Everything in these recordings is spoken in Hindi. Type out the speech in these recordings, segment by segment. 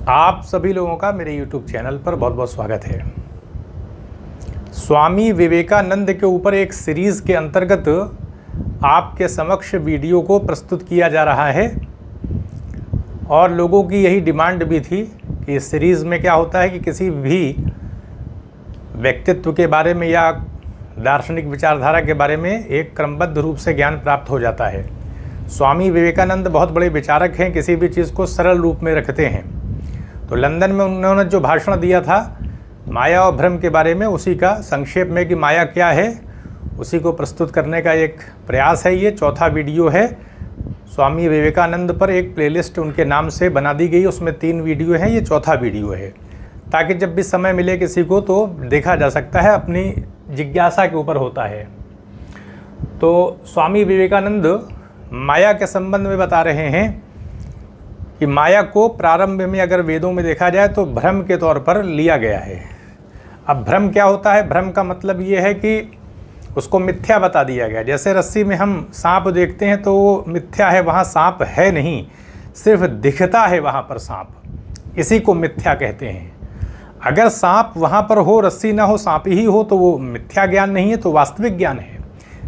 आप सभी लोगों का मेरे YouTube चैनल पर बहुत बहुत स्वागत है। स्वामी विवेकानंद के ऊपर एक सीरीज़ के अंतर्गत आपके समक्ष वीडियो को प्रस्तुत किया जा रहा है और लोगों की यही डिमांड भी थी कि इस सीरीज़ में क्या होता है कि किसी भी व्यक्तित्व के बारे में या दार्शनिक विचारधारा के बारे में एक क्रमबद्ध रूप से ज्ञान प्राप्त हो जाता है। स्वामी विवेकानंद बहुत बड़े विचारक हैं, किसी भी चीज़ को सरल रूप में रखते हैं। तो लंदन में उन्होंने जो भाषण दिया था माया और भ्रम के बारे में, उसी का संक्षेप में कि माया क्या है उसी को प्रस्तुत करने का एक प्रयास है। ये चौथा वीडियो है। स्वामी विवेकानंद पर एक प्लेलिस्ट उनके नाम से बना दी गई, उसमें 3 वीडियो हैं, ये चौथा वीडियो है, ताकि जब भी समय मिले किसी को तो देखा जा सकता है, अपनी जिज्ञासा के ऊपर होता है। तो स्वामी विवेकानंद माया के संबंध में बता रहे हैं कि माया को प्रारंभ में अगर वेदों में देखा जाए तो भ्रम के तौर पर लिया गया है। अब भ्रम क्या होता है? भ्रम का मतलब ये है कि उसको मिथ्या बता दिया गया। जैसे रस्सी में हम सांप देखते हैं तो वो मिथ्या है, वहाँ सांप है नहीं, सिर्फ दिखता है वहाँ पर सांप, इसी को मिथ्या कहते हैं। अगर सांप वहाँ पर हो, रस्सी ना हो, सांप ही हो तो वो मिथ्या ज्ञान नहीं है, तो वास्तविक ज्ञान है।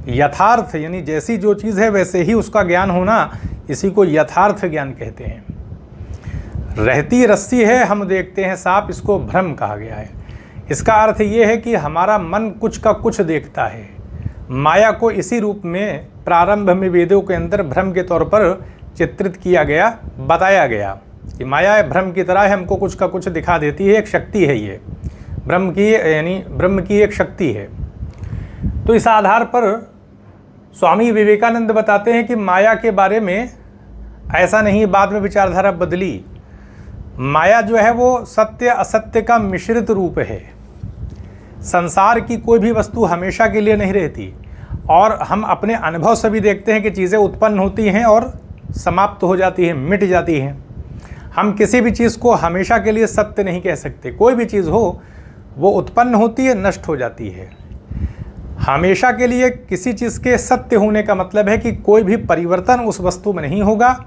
यथार्थ यानी जैसी जो चीज़ है वैसे ही उसका ज्ञान होना, इसी को यथार्थ ज्ञान कहते हैं। रहती रस्सी है, हम देखते हैं सांप, इसको भ्रम कहा गया है। इसका अर्थ ये है कि हमारा मन कुछ का कुछ देखता है। माया को इसी रूप में प्रारंभ में वेदों के अंदर भ्रम के तौर पर चित्रित किया गया, बताया गया कि माया भ्रम की तरह है, हमको कुछ का कुछ दिखा देती है, एक शक्ति है ये ब्रह्म की, यानी ब्रह्म की एक शक्ति है। तो इस आधार पर स्वामी विवेकानंद बताते हैं कि माया के बारे में ऐसा नहीं, बाद में विचारधारा बदली। माया जो है वो सत्य असत्य का मिश्रित रूप है। संसार की कोई भी वस्तु हमेशा के लिए नहीं रहती, और हम अपने अनुभव से भी देखते हैं कि चीज़ें उत्पन्न होती हैं और समाप्त हो जाती हैं, मिट जाती हैं। हम किसी भी चीज़ को हमेशा के लिए सत्य नहीं कह सकते। कोई भी चीज़ हो वो उत्पन्न होती है, नष्ट हो जाती है। हमेशा के लिए किसी चीज़ के सत्य होने का मतलब है कि कोई भी परिवर्तन उस वस्तु में नहीं होगा।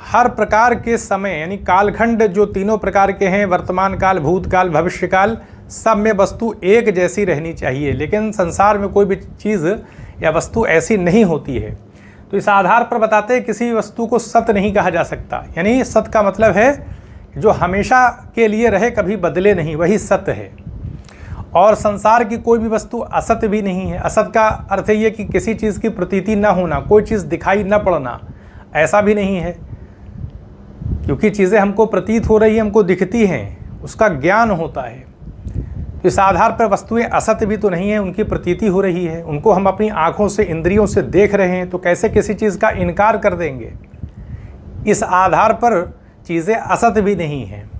हर प्रकार के समय यानी कालखंड जो तीनों प्रकार के हैं, वर्तमान काल, भूतकाल, भविष्यकाल, सब में वस्तु एक जैसी रहनी चाहिए। लेकिन संसार में कोई भी चीज़ या वस्तु ऐसी नहीं होती है। तो इस आधार पर बताते हैं किसी वस्तु को सत्य नहीं कहा जा सकता। यानी सत्य का मतलब है जो हमेशा के लिए रहे, कभी बदले नहीं, वही सत्य है। और संसार की कोई भी वस्तु असत्य भी नहीं है। असत्य का अर्थ ये कि किसी चीज़ की प्रतीति न होना, कोई चीज़ दिखाई न पड़ना, ऐसा भी नहीं है। क्योंकि चीज़ें हमको प्रतीत हो रही हैं, हमको दिखती हैं, उसका ज्ञान होता है। तो इस आधार पर वस्तुएं असत्य भी तो नहीं है, उनकी प्रतीति हो रही है, उनको हम अपनी आँखों से, इंद्रियों से देख रहे हैं, तो कैसे किसी चीज़ का इनकार कर देंगे? इस आधार पर चीज़ें असत्य भी नहीं हैं,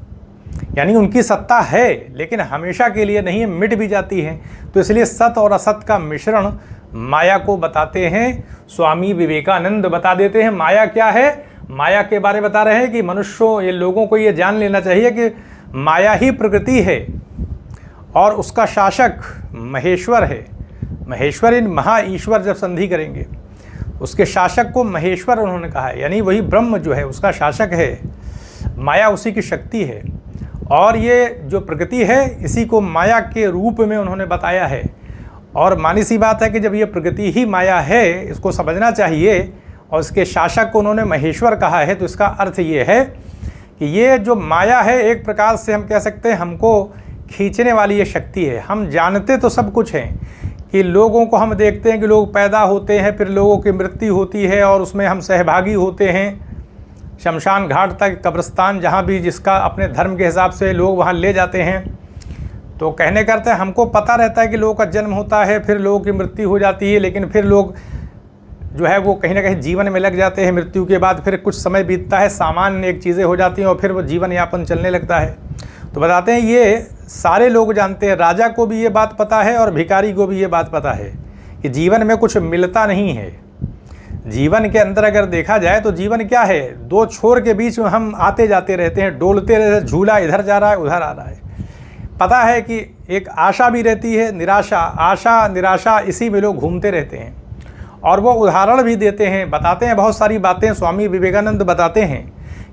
यानी उनकी सत्ता है लेकिन हमेशा के लिए नहीं है, मिट भी जाती है। तो इसलिए सत्य और असत्य का मिश्रण माया को बताते हैं स्वामी विवेकानंद। बता देते हैं माया क्या है। माया के बारे में बता रहे हैं कि मनुष्यों, ये लोगों को ये जान लेना चाहिए कि माया ही प्रकृति है और उसका शासक महेश्वर है। महेश्वर इन महा ईश्वर जब संधि करेंगे, उसके शासक को महेश्वर उन्होंने कहा है, यानी वही ब्रह्म जो है उसका शासक है। माया उसी की शक्ति है और ये जो प्रकृति है इसी को माया के रूप में उन्होंने बताया है। और मानी सी बात है कि जब ये प्रकृति ही माया है, इसको समझना चाहिए, और इसके शासक को उन्होंने महेश्वर कहा है, तो इसका अर्थ ये है कि ये जो माया है एक प्रकार से हम कह सकते हैं हमको खींचने वाली ये शक्ति है। हम जानते तो सब कुछ हैं कि लोगों को हम देखते हैं कि लोग पैदा होते हैं, फिर लोगों की मृत्यु होती है और उसमें हम सहभागी होते हैं। शमशान घाट तक, कब्रिस्तान, जहाँ भी जिसका अपने धर्म के हिसाब से लोग वहाँ ले जाते हैं। तो कहने करते हैं हमको पता रहता है कि लोगों का जन्म होता है, फिर लोगों की मृत्यु हो जाती है, लेकिन फिर लोग जो है वो कहीं ना कहीं जीवन में लग जाते हैं। मृत्यु के बाद फिर कुछ समय बीतता है, सामान्य एक चीज़ें हो जाती हैं और फिर वो जीवन यापन चलने लगता है। तो बताते हैं ये सारे लोग जानते हैं, राजा को भी ये बात पता है और भिखारी को भी ये बात पता है कि जीवन में कुछ मिलता नहीं है। जीवन के अंदर अगर देखा जाए तो जीवन क्या है? 2 छोर के बीच में हम आते जाते रहते हैं, डोलते रहते हैं, झूला इधर जा रहा है, उधर आ रहा है। पता है कि एक आशा भी रहती है, निराशा, आशा निराशा, इसी में लोग घूमते रहते हैं। और वो उदाहरण भी देते हैं, बताते हैं बहुत सारी बातें। स्वामी विवेकानंद बताते हैं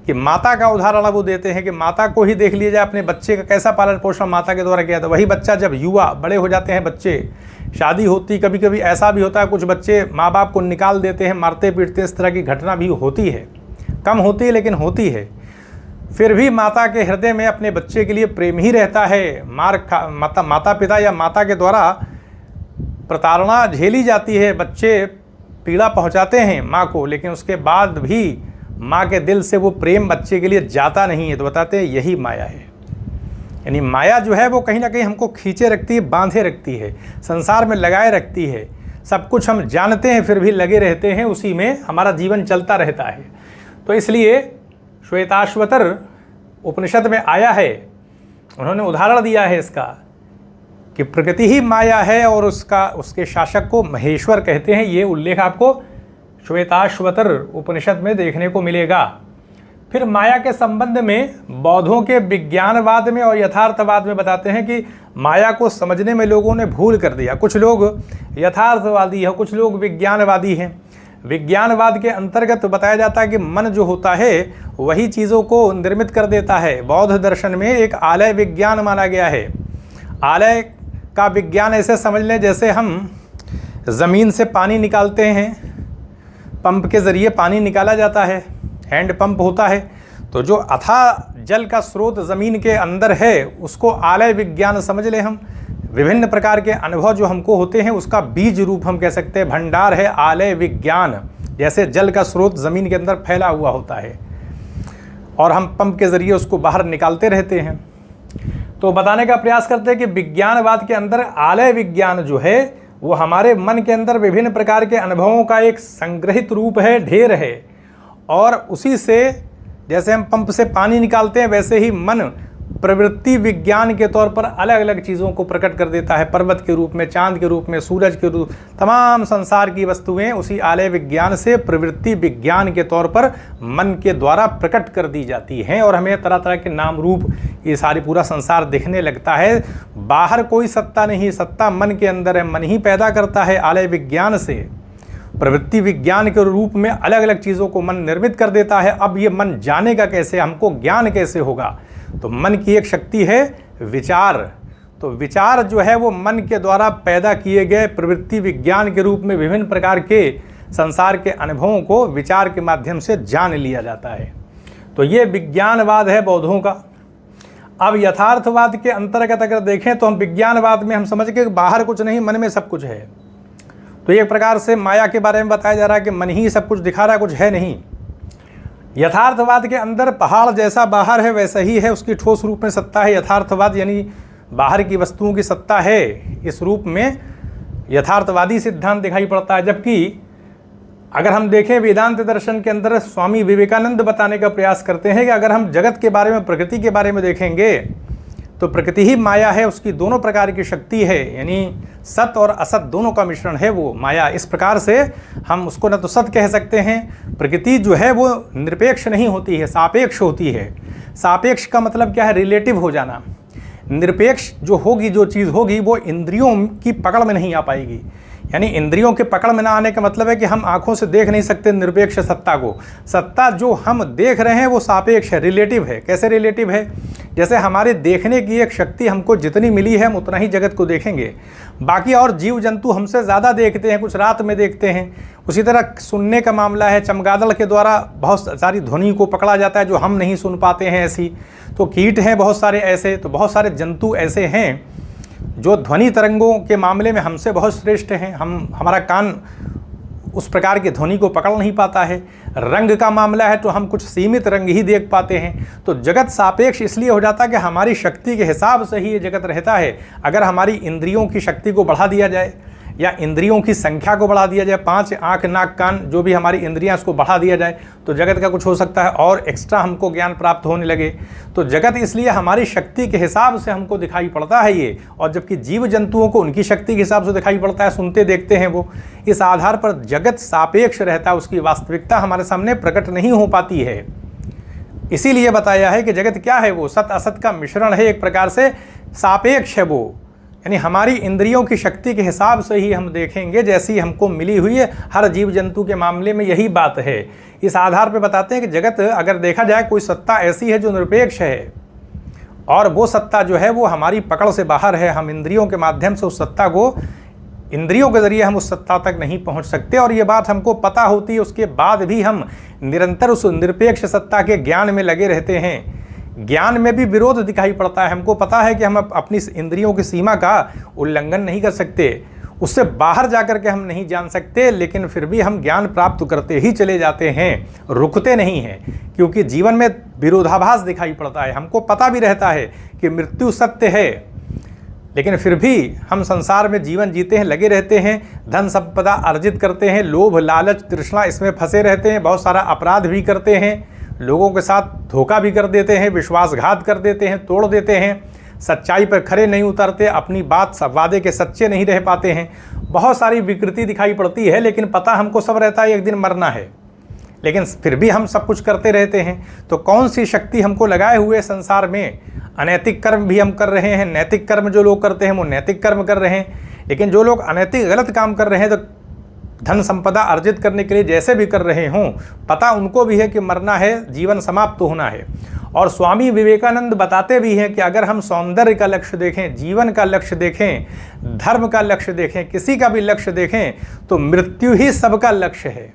कि माता का उदाहरण वो देते हैं कि माता को ही देख लिया जाए, अपने बच्चे का कैसा पालन पोषण माता के द्वारा किया था। वही बच्चा जब युवा बड़े हो जाते हैं, बच्चे शादी होती, कभी कभी ऐसा भी होता है कुछ बच्चे माँ बाप को निकाल देते हैं, मारते पीटते, इस तरह की घटना भी होती है, कम होती है लेकिन होती है। फिर भी माता के हृदय में अपने बच्चे के लिए प्रेम ही रहता है। माता पिता या माता के द्वारा प्रताड़ना झेली जाती है, बच्चे पीड़ा पहुंचाते हैं माँ को, लेकिन उसके बाद भी माँ के दिल से वो प्रेम बच्चे के लिए जाता नहीं है। तो बताते हैं यही माया है। यानी माया जो है वो कहीं ना कहीं हमको खींचे रखती है, बांधे रखती है, संसार में लगाए रखती है। सब कुछ हम जानते हैं फिर भी लगे रहते हैं, उसी में हमारा जीवन चलता रहता है। तो इसलिए श्वेताश्वतर उपनिषद में आया है, उन्होंने उदाहरण दिया है इसका कि प्रकृति ही माया है और उसके शासक को महेश्वर कहते हैं। ये उल्लेख आपको श्वेताश्वतर उपनिषद में देखने को मिलेगा। फिर माया के संबंध में बौद्धों के विज्ञानवाद में और यथार्थवाद में बताते हैं कि माया को समझने में लोगों ने भूल कर दिया। कुछ लोग यथार्थवादी हैं, कुछ लोग विज्ञानवादी हैं। विज्ञानवाद के अंतर्गत बताया जाता है कि मन जो होता है वही चीज़ों को निर्मित कर देता है। बौद्ध दर्शन में एक आलय विज्ञान माना गया है। आलय का विज्ञान ऐसे समझ लें जैसे हम ज़मीन से पानी निकालते हैं, पंप के ज़रिए पानी निकाला जाता है, हैंड पंप होता है। तो जो अथाह जल का स्रोत ज़मीन के अंदर है उसको आलय विज्ञान समझ लें हम। विभिन्न प्रकार के अनुभव जो हमको होते हैं उसका बीज रूप हम कह सकते हैं, भंडार है आलय विज्ञान। जैसे जल का स्रोत ज़मीन के अंदर फैला हुआ होता है और हम पंप के ज़रिए उसको बाहर निकालते रहते हैं। तो बताने का प्रयास करते हैं कि विज्ञानवाद के अंदर आलय विज्ञान जो है वो हमारे मन के अंदर विभिन्न प्रकार के अनुभवों का एक संग्रहित रूप है, ढेर है। और उसी से जैसे हम पंप से पानी निकालते हैं वैसे ही मन प्रवृत्ति विज्ञान के तौर पर अलग अलग चीज़ों को प्रकट कर देता है। पर्वत के रूप में, चांद के रूप में, सूरज के रूप, तमाम संसार की वस्तुएं उसी आलय विज्ञान से प्रवृत्ति विज्ञान के तौर पर मन के द्वारा प्रकट कर दी जाती हैं और हमें तरह तरह के नाम रूप ये सारी पूरा संसार दिखने लगता है। बाहर कोई सत्ता नहीं, सत्ता मन के अंदर है, मन ही पैदा करता है। आलय विज्ञान से प्रवृत्ति विज्ञान के रूप में अलग अलग चीज़ों को मन निर्मित कर देता है। अब ये मन जानेगा कैसे, हमको ज्ञान कैसे होगा? तो मन की एक शक्ति है विचार। तो विचार जो है वो मन के द्वारा पैदा किए गए प्रवृत्ति विज्ञान के रूप में विभिन्न प्रकार के संसार के अनुभवों को विचार के माध्यम से जान लिया जाता है। तो ये विज्ञानवाद है बौद्धों का। अब यथार्थवाद के अंतर्गत अगर देखें तो हम विज्ञानवाद में हम समझ के बाहर कुछ नहीं, मन में सब कुछ है। तो एक प्रकार से माया के बारे में बताया जा रहा है कि मन ही सब कुछ दिखा रहा है, कुछ है नहीं। यथार्थवाद के अंदर पहाड़ जैसा बाहर है वैसा ही है, उसकी ठोस रूप में सत्ता है। यथार्थवाद यानी बाहर की वस्तुओं की सत्ता है, इस रूप में यथार्थवादी सिद्धांत दिखाई पड़ता है। जबकि अगर हम देखें वेदांत दर्शन के अंदर स्वामी विवेकानंद बताने का प्रयास करते हैं कि अगर हम जगत के बारे में, प्रकृति के बारे में देखेंगे तो प्रकृति ही माया है, उसकी दोनों प्रकार की शक्ति है, यानी सत और असत दोनों का मिश्रण है वो माया। इस प्रकार से हम उसको न तो सत कह सकते हैं, प्रकृति जो है वो निरपेक्ष नहीं होती है, सापेक्ष होती है। सापेक्ष का मतलब क्या है? रिलेटिव हो जाना। निरपेक्ष जो होगी, जो चीज़ होगी वो इंद्रियों की पकड़ में नहीं आ पाएगी। यानी इंद्रियों के पकड़ में ना आने का मतलब है कि हम आंखों से देख नहीं सकते निरपेक्ष सत्ता को। सत्ता जो हम देख रहे हैं वो सापेक्ष है, रिलेटिव है। कैसे रिलेटिव है? जैसे हमारे देखने की एक शक्ति हमको जितनी मिली है हम उतना ही जगत को देखेंगे। बाकी और जीव जंतु हमसे ज़्यादा देखते हैं, कुछ रात में देखते हैं। उसी तरह सुनने का मामला है, चमगादड़ के द्वारा बहुत सारी ध्वनि को पकड़ा जाता है जो हम नहीं सुन पाते हैं ऐसी। तो कीट हैं बहुत सारे ऐसे, तो बहुत सारे जंतु ऐसे हैं जो ध्वनि तरंगों के मामले में हमसे बहुत श्रेष्ठ हैं। हमारा कान उस प्रकार की ध्वनि को पकड़ नहीं पाता है। रंग का मामला है तो हम कुछ सीमित रंग ही देख पाते हैं। तो जगत सापेक्ष इसलिए हो जाता है कि हमारी शक्ति के हिसाब से ही ये जगत रहता है। अगर हमारी इंद्रियों की शक्ति को बढ़ा दिया जाए या इंद्रियों की संख्या को बढ़ा दिया जाए, 5 आँख नाक कान जो भी हमारी इंद्रियां उसको बढ़ा दिया जाए तो जगत का कुछ हो सकता है और एक्स्ट्रा हमको ज्ञान प्राप्त होने लगे। तो जगत इसलिए हमारी शक्ति के हिसाब से हमको दिखाई पड़ता है ये, और जबकि जीव जंतुओं को उनकी शक्ति के हिसाब से दिखाई पड़ता है, सुनते देखते हैं वो। इस आधार पर जगत सापेक्ष रहता है, उसकी वास्तविकता हमारे सामने प्रकट नहीं हो पाती है। इसीलिए बताया है कि जगत क्या है? वो सत असत का मिश्रण है, एक प्रकार से सापेक्ष है वो। यानी हमारी इंद्रियों की शक्ति के हिसाब से ही हम देखेंगे, जैसी हमको मिली हुई है। हर जीव जंतु के मामले में यही बात है। इस आधार पर बताते हैं कि जगत अगर देखा जाए, कोई सत्ता ऐसी है जो निरपेक्ष है, और वो सत्ता जो है वो हमारी पकड़ से बाहर है। हम इंद्रियों के माध्यम से उस सत्ता को, इंद्रियों के ज़रिए हम उस सत्ता तक नहीं पहुंच सकते, और ये बात हमको पता होती है। उसके बाद भी हम निरंतर उस निरपेक्ष सत्ता के ज्ञान में लगे रहते हैं। ज्ञान में भी विरोध दिखाई पड़ता है। हमको पता है कि हम अपनी इंद्रियों की सीमा का उल्लंघन नहीं कर सकते, उससे बाहर जाकर के हम नहीं जान सकते, लेकिन फिर भी हम ज्ञान प्राप्त करते ही चले जाते हैं, रुकते नहीं हैं, क्योंकि जीवन में विरोधाभास दिखाई पड़ता है। हमको पता भी रहता है कि मृत्यु सत्य है, लेकिन फिर भी हम संसार में जीवन जीते हैं, लगे रहते हैं, धन संपदा अर्जित करते हैं, लोभ लालच तृष्णा इसमें फंसे रहते हैं, बहुत सारा अपराध भी करते हैं, लोगों के साथ धोखा भी कर देते हैं, विश्वासघात कर देते हैं, तोड़ देते हैं, सच्चाई पर खरे नहीं उतरते, अपनी बात वादे के सच्चे नहीं रह पाते हैं। बहुत सारी विकृति दिखाई पड़ती है, लेकिन पता हमको सब रहता है एक दिन मरना है, लेकिन फिर भी हम सब कुछ करते रहते हैं। तो कौन सी शक्ति हमको लगाए हुए संसार में? अनैतिक कर्म भी हम कर रहे हैं, नैतिक कर्म जो लोग करते हैं वो नैतिक कर्म कर रहे हैं, लेकिन जो लोग अनैतिक गलत काम कर रहे हैं, तो धन संपदा अर्जित करने के लिए जैसे भी कर रहे हों, पता उनको भी है कि मरना है, जीवन समाप्त होना है। और स्वामी विवेकानंद बताते भी हैं कि अगर हम सौंदर्य का लक्ष्य देखें, जीवन का लक्ष्य देखें, धर्म का लक्ष्य देखें, किसी का भी लक्ष्य देखें, तो मृत्यु ही सबका लक्ष्य है।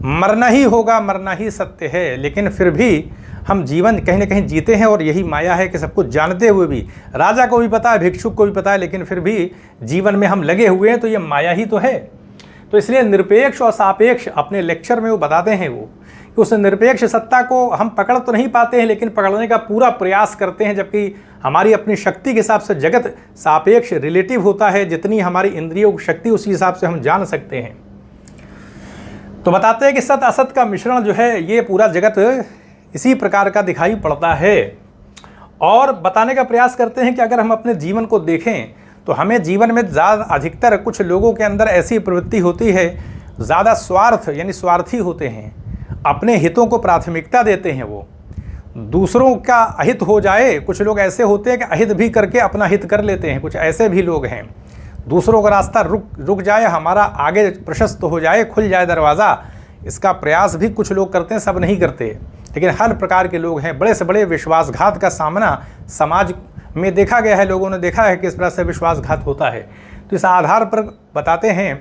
मरना ही होगा, मरना ही सत्य है, लेकिन फिर भी हम जीवन कहीं ना कहीं जीते हैं, और यही माया है कि सब कुछ जानते हुए भी, राजा को भी पता है, भिक्षुक को भी पता है, लेकिन फिर भी जीवन में हम लगे हुए हैं, तो ये माया ही तो है। तो इसलिए निरपेक्ष और सापेक्ष अपने लेक्चर में वो बताते हैं वो कि उस निरपेक्ष सत्ता को हम पकड़ तो नहीं पाते हैं, लेकिन पकड़ने का पूरा प्रयास करते हैं, जबकि हमारी अपनी शक्ति के हिसाब से जगत सापेक्ष रिलेटिव होता है। जितनी हमारी इंद्रियों की शक्ति उसी हिसाब से हम जान सकते हैं। तो बताते हैं कि सत असत का मिश्रण जो है, ये पूरा जगत इसी प्रकार का दिखाई पड़ता है। और बताने का प्रयास करते हैं कि अगर हम अपने जीवन को देखें, तो हमें जीवन में ज़्यादा अधिकतर कुछ लोगों के अंदर ऐसी प्रवृत्ति होती है, ज़्यादा स्वार्थ यानी स्वार्थी होते हैं, अपने हितों को प्राथमिकता देते हैं, वो दूसरों का अहित हो जाए। कुछ लोग ऐसे होते हैं कि अहित भी करके अपना हित कर लेते हैं, कुछ ऐसे भी लोग हैं। दूसरों का रास्ता रुक जाए, हमारा आगे प्रशस्त हो जाए, खुल जाए दरवाज़ा, इसका प्रयास भी कुछ लोग करते हैं, सब नहीं करते, लेकिन हर प्रकार के लोग हैं। बड़े से बड़े विश्वासघात का सामना समाज में देखा गया है, लोगों ने देखा है किस तरह से विश्वासघात होता है। तो इस आधार पर बताते हैं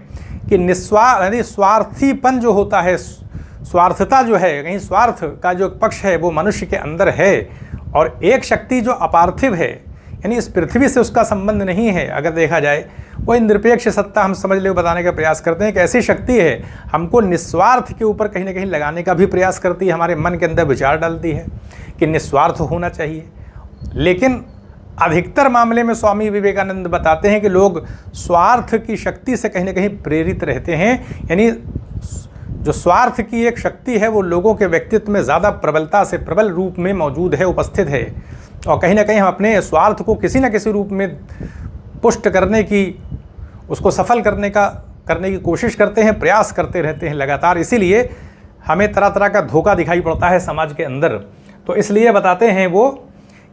कि यानी स्वार्थीपन जो होता है, स्वार्थता जो है, कहीं स्वार्थ का जो पक्ष है वो मनुष्य के अंदर है। और एक शक्ति जो अपार्थिव है, यानी इस पृथ्वी से उसका संबंध नहीं है, अगर देखा जाए, वो निरपेक्ष सत्ता हम समझ ले बताने का प्रयास करते हैं कि ऐसी शक्ति है, हमको निस्वार्थ के ऊपर कहीं ना कहीं लगाने का भी प्रयास करती है, हमारे मन के अंदर विचार डालती है कि निस्वार्थ होना चाहिए। लेकिन अधिकतर मामले में स्वामी विवेकानंद बताते हैं कि लोग स्वार्थ की शक्ति से कहीं ना कहीं प्रेरित रहते हैं, यानी जो स्वार्थ की एक शक्ति है वो लोगों के व्यक्तित्व में ज़्यादा प्रबलता से, प्रबल रूप में मौजूद है, उपस्थित है। और कहीं ना कहीं हम अपने स्वार्थ को किसी न किसी रूप में पुष्ट करने की, उसको सफल करने की कोशिश करते हैं, प्रयास करते रहते हैं लगातार। इसीलिए हमें तरह तरह का धोखा दिखाई पड़ता है समाज के अंदर। तो इसलिए बताते हैं वो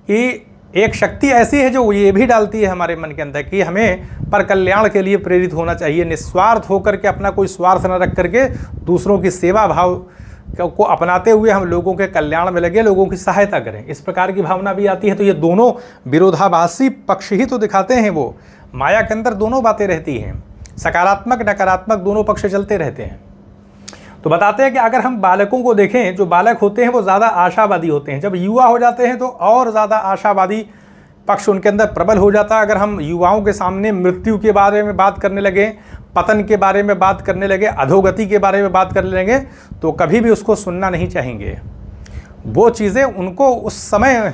कि एक शक्ति ऐसी है जो ये भी डालती है हमारे मन के अंदर कि हमें पर कल्याण के लिए प्रेरित होना चाहिए, निस्वार्थ होकर के, अपना कोई स्वार्थ न रख करके दूसरों की सेवा भाव को अपनाते हुए हम लोगों के कल्याण में लगे, लोगों की सहायता करें, इस प्रकार की भावना भी आती है। तो ये दोनों विरोधाभासी पक्ष ही तो दिखाते हैं वो। माया के अंदर दोनों बातें रहती हैं, सकारात्मक नकारात्मक दोनों पक्ष चलते रहते हैं। तो बताते हैं कि अगर हम बालकों को देखें, जो बालक होते हैं वो ज़्यादा आशावादी होते हैं, जब युवा हो जाते हैं तो और ज़्यादा आशावादी पक्ष उनके अंदर प्रबल हो जाता है। अगर हम युवाओं के सामने मृत्यु के बारे में बात करने लगे, पतन के बारे में बात करने लगे, अधोगति के बारे में बात करने लगे, तो कभी भी उसको सुनना नहीं चाहेंगे। वो चीज़ें उनको उस समय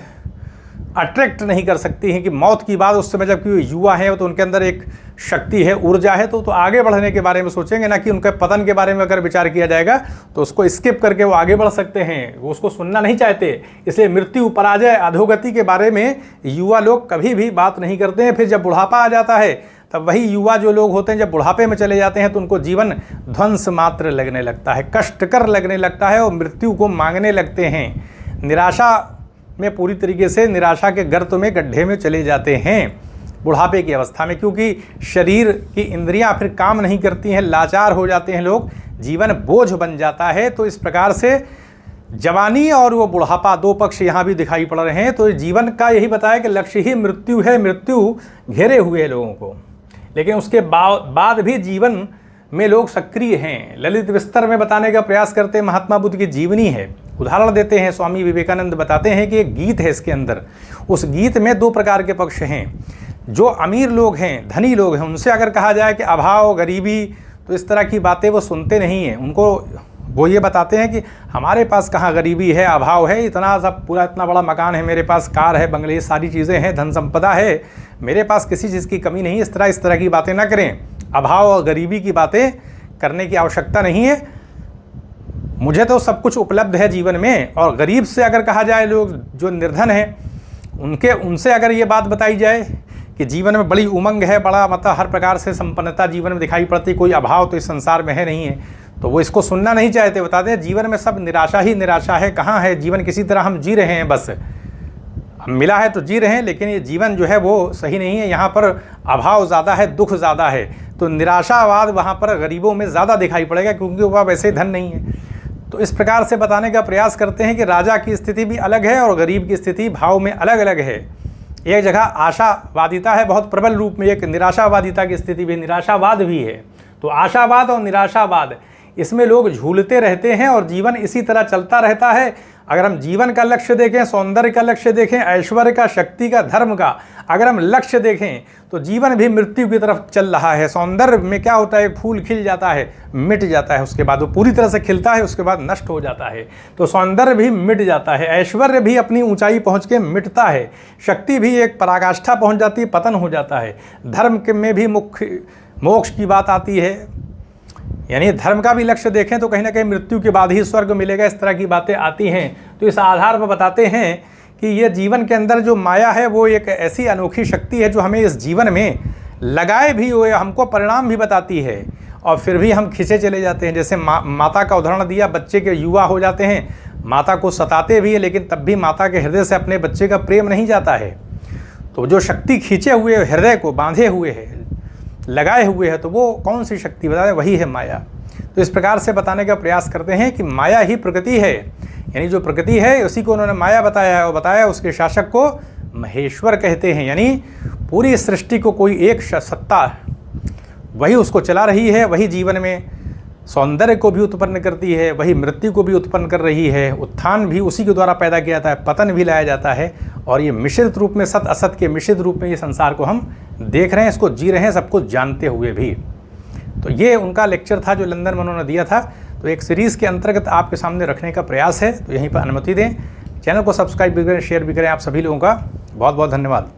अट्रैक्ट नहीं कर सकती हैं कि मौत की बात उस समय, जबकि वो युवा है तो उनके अंदर एक शक्ति है, ऊर्जा है, तो आगे बढ़ने के बारे में सोचेंगे, ना कि उनके पतन के बारे में अगर विचार किया जाएगा तो उसको स्किप करके वो आगे बढ़ सकते हैं, वो उसको सुनना नहीं चाहते। इसलिए मृत्यु, पराजय, अधोगति के बारे में युवा लोग कभी भी बात नहीं करते हैं। फिर जब बुढ़ापा आ जाता है तब वही युवा जो लोग होते हैं जब बुढ़ापे में चले जाते हैं तो उनको जीवन ध्वंस मात्र लगने लगता है, कष्टकर लगने लगता है और मृत्यु को मांगने लगते हैं। निराशा में पूरी तरीके से निराशा के गर्त में, गड्ढे में चले जाते हैं। बुढ़ापे की अवस्था में, क्योंकि शरीर की इंद्रियां फिर काम नहीं करती हैं, लाचार हो जाते हैं लोग, जीवन बोझ बन जाता है। तो इस प्रकार से जवानी और वो बुढ़ापा, दो पक्ष यहाँ भी दिखाई पड़ रहे हैं। तो जीवन का यही बताया कि लक्ष्य ही मृत्यु है, मृत्यु घेरे हुए है लोगों को, लेकिन उसके बाद भी जीवन में लोग सक्रिय हैं। ललित विस्तर में बताने का प्रयास करते हैं, महात्मा बुद्ध की जीवनी है, उदाहरण देते हैं। स्वामी विवेकानंद बताते हैं कि एक गीत है इसके अंदर, उस गीत में दो प्रकार के पक्ष हैं। जो अमीर लोग हैं, धनी लोग हैं, उनसे अगर कहा जाए कि अभाव, गरीबी, तो इस तरह की बातें वो सुनते नहीं हैं। उनको वो ये बताते हैं कि हमारे पास कहाँ गरीबी है, अभाव है, इतना सब पूरा इतना बड़ा मकान है मेरे पास, कार है, बंगले, सारी चीज़ें हैं, धन संपदा है, मेरे पास किसी चीज़ की कमी नहीं। इस तरह की बातें ना करें, अभाव और गरीबी की बातें करने की आवश्यकता नहीं है, मुझे तो सब कुछ उपलब्ध है जीवन में। और गरीब से अगर कहा जाए, लोग जो निर्धन हैं उनसे अगर ये बात बताई जाए कि जीवन में बड़ी उमंग है, बड़ा मतलब हर प्रकार से संपन्नता जीवन में दिखाई पड़ती, कोई अभाव तो इस संसार में है नहीं है, तो वो इसको सुनना नहीं चाहते। बताते हैं जीवन में सब निराशा ही निराशा है, कहाँ है जीवन, किसी तरह हम जी रहे हैं, बस मिला है तो जी रहे हैं, लेकिन ये जीवन जो है वो सही नहीं है, यहाँ पर अभाव ज़्यादा है, दुख ज़्यादा है। तो निराशावाद वहाँ पर गरीबों में ज़्यादा दिखाई पड़ेगा, क्योंकि वह वैसे धन नहीं है। तो इस प्रकार से बताने का प्रयास करते हैं कि राजा की स्थिति भी अलग है और गरीब की स्थिति भाव में अलग अलग है। एक जगह आशावादिता है बहुत प्रबल रूप में, एक निराशावादिता की स्थिति भी, निराशावाद भी है। तो आशावाद और निराशावाद, इसमें लोग झूलते रहते हैं और जीवन इसी तरह चलता रहता है। अगर हम जीवन का लक्ष्य देखें, सौंदर्य का लक्ष्य देखें, ऐश्वर्य का, शक्ति का, धर्म का अगर हम लक्ष्य देखें, तो जीवन भी मृत्यु की तरफ चल रहा है। सौंदर्य में क्या होता है, एक फूल खिल जाता है, मिट जाता है, उसके बाद वो पूरी तरह से खिलता है, उसके बाद नष्ट हो जाता है। तो सौंदर्य भी मिट जाता है, ऐश्वर्य भी अपनी ऊंचाई पहुंच के मिटता है, शक्ति भी एक पराकाष्ठा पहुंच जाती है, पतन हो जाता है। धर्म में भी मुख्य मोक्ष की बात आती है, यानी धर्म का भी लक्ष्य देखें तो कहीं ना कहीं मृत्यु के बाद ही स्वर्ग मिलेगा, इस तरह की बातें आती हैं। तो इस आधार पर बताते हैं कि ये जीवन के अंदर जो माया है वो एक ऐसी अनोखी शक्ति है जो हमें इस जीवन में लगाए भी हुए हमको परिणाम भी बताती है, और फिर भी हम खिंचे चले जाते हैं। जैसे माता का उदाहरण दिया, बच्चे के युवा हो जाते हैं, माता को सताते भी है, लेकिन तब भी माता के हृदय से अपने बच्चे का प्रेम नहीं जाता है। तो जो शक्ति खींचे हुए हृदय को बांधे हुए है, लगाए हुए है, तो वो कौन सी शक्ति बताते हैं, वही है माया। तो इस प्रकार से बताने का प्रयास करते हैं कि माया ही प्रकृति है, यानी जो प्रकृति है उसी को उन्होंने माया बताया है, और बताया उसके शासक को महेश्वर कहते हैं। यानी पूरी सृष्टि को कोई एक सत्ता वही उसको चला रही है, वही जीवन में सौंदर्य को भी उत्पन्न करती है, वही मृत्यु को भी उत्पन्न कर रही है, उत्थान भी उसी के द्वारा पैदा किया जाता है, पतन भी लाया जाता है। और ये मिश्रित रूप में, सत असत के मिश्रित रूप में ये संसार को हम देख रहे हैं, इसको जी रहे हैं, सब कुछ जानते हुए भी। तो ये उनका लेक्चर था जो लंदन में उन्होंने दिया था। तो एक सीरीज़ के अंतर्गत आपके सामने रखने का प्रयास है, तो यहीं पर अनुमति दें। चैनल को सब्सक्राइब भी करें, शेयर भी करें। आप सभी लोगों का बहुत बहुत धन्यवाद।